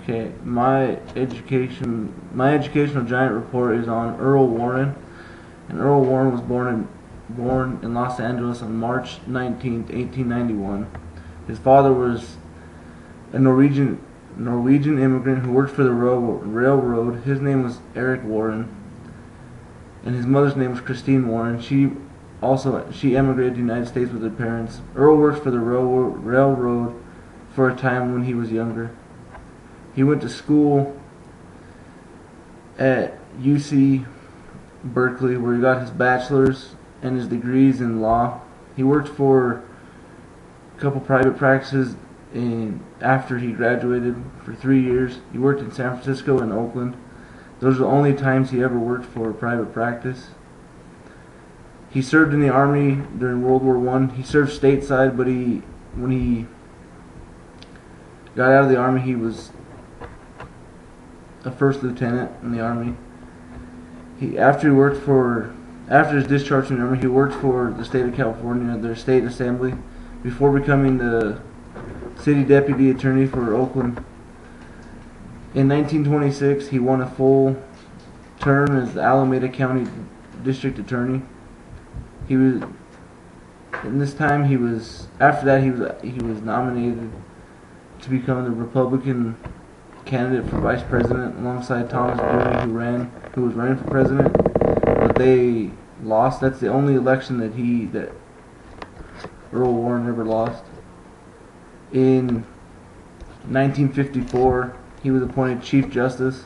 Okay, my educational giant report is on Earl Warren, and Earl Warren was born in Los Angeles on March 19th, 1891. His father was a Norwegian immigrant who worked for the railroad. His name was Eric Warren, and his mother's name was Christine Warren. She emigrated to the United States with her parents. Earl worked for the railroad for a time when he was younger. He went to school at UC Berkeley, where he got his bachelor's and his degrees in law. He worked for a couple private practices after he graduated for 3 years. He worked in San Francisco and Oakland. Those are the only times he ever worked for a private practice. He served in the Army during World War I. He served stateside, but when he got out of the Army, he was a first lieutenant in the Army. After his discharge from the Army, he worked for the state of California, their state assembly, before becoming the city deputy attorney for Oakland. In 1926, he won a full term as the Alameda County District Attorney. After that, he was nominated to become the Republican candidate for vice president alongside Thomas Boone, who was running for president, but they lost. That's the only election that Earl Warren ever lost. In 1954, he was appointed Chief Justice.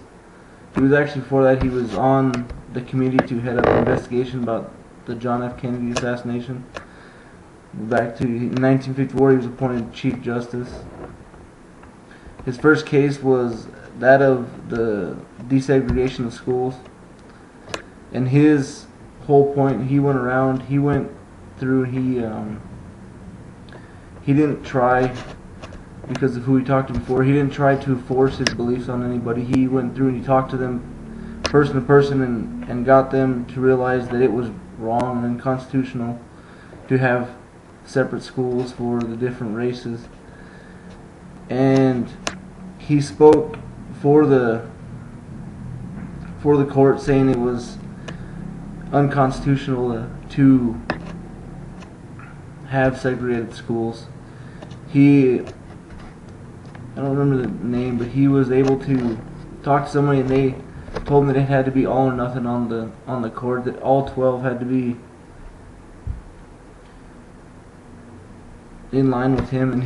Before that, he was on the committee to head up the investigation about the John F. Kennedy assassination. In 1954, he was appointed Chief Justice. His first case was that of the desegregation of schools, and his whole point, he went through, he didn't try, because of who he talked to before, he didn't try to force his beliefs on anybody. He went through and he talked to them person to person and got them to realize that it was wrong and unconstitutional to have separate schools for the different races. And he spoke for the court, saying it was unconstitutional to have segregated schools. I don't remember the name, but he was able to talk to somebody, and they told him that it had to be all or nothing on the court, that all 12 had to be in line with him. And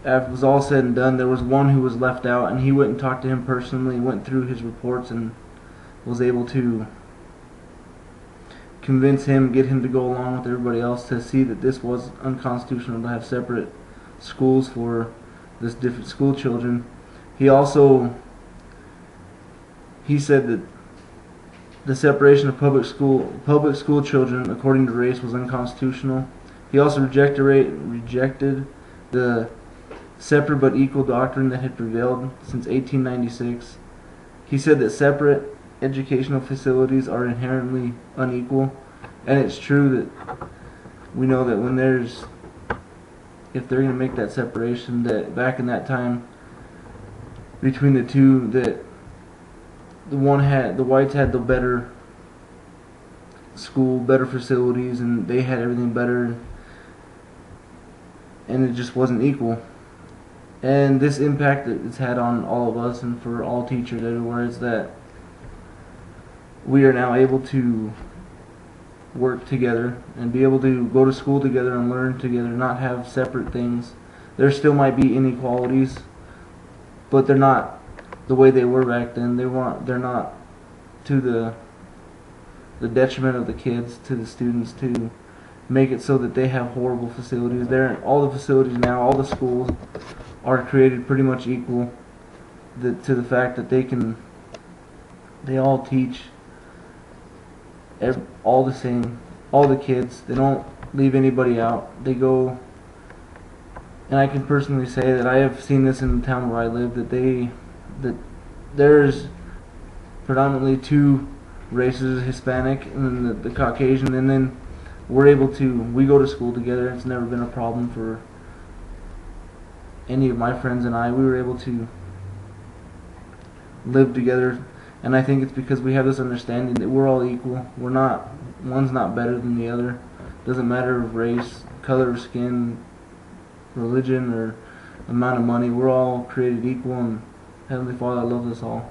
after it was all said and done, there was one who was left out, and he went and talked to him personally, went through his reports, and was able to convince him, get him to go along with everybody else to see that this was unconstitutional to have separate schools for this different school children. He said that the separation of public school children according to race was unconstitutional. He also rejected the separate but equal doctrine that had prevailed since 1896. He said that separate educational facilities are inherently unequal, and it's true that we know that if they're going to make that separation, that back in that time between the two, that the whites had the better school, better facilities, and they had everything better, and it just wasn't equal. And this impact that it's had on all of us and for all teachers everywhere is that we are now able to work together and be able to go to school together and learn together, not have separate things. There still might be inequalities, but they're not the way they were back then. They're not to the detriment of the kids, to the students, to make it so that they have horrible facilities. All the facilities now, all the schools are created pretty much equal to the fact that they all teach all the same, all the kids. They don't leave anybody out. They go, and I can personally say that I have seen this in the town where I live, that there's predominantly two races, Hispanic and then the Caucasian, and then we go to school together. It's never been a problem for any of my friends and I. We were able to live together. And I think it's because we have this understanding that we're all equal. We're not, one's not better than the other. Doesn't matter of race, color of skin, religion, or amount of money. We're all created equal, and Heavenly Father loves us all.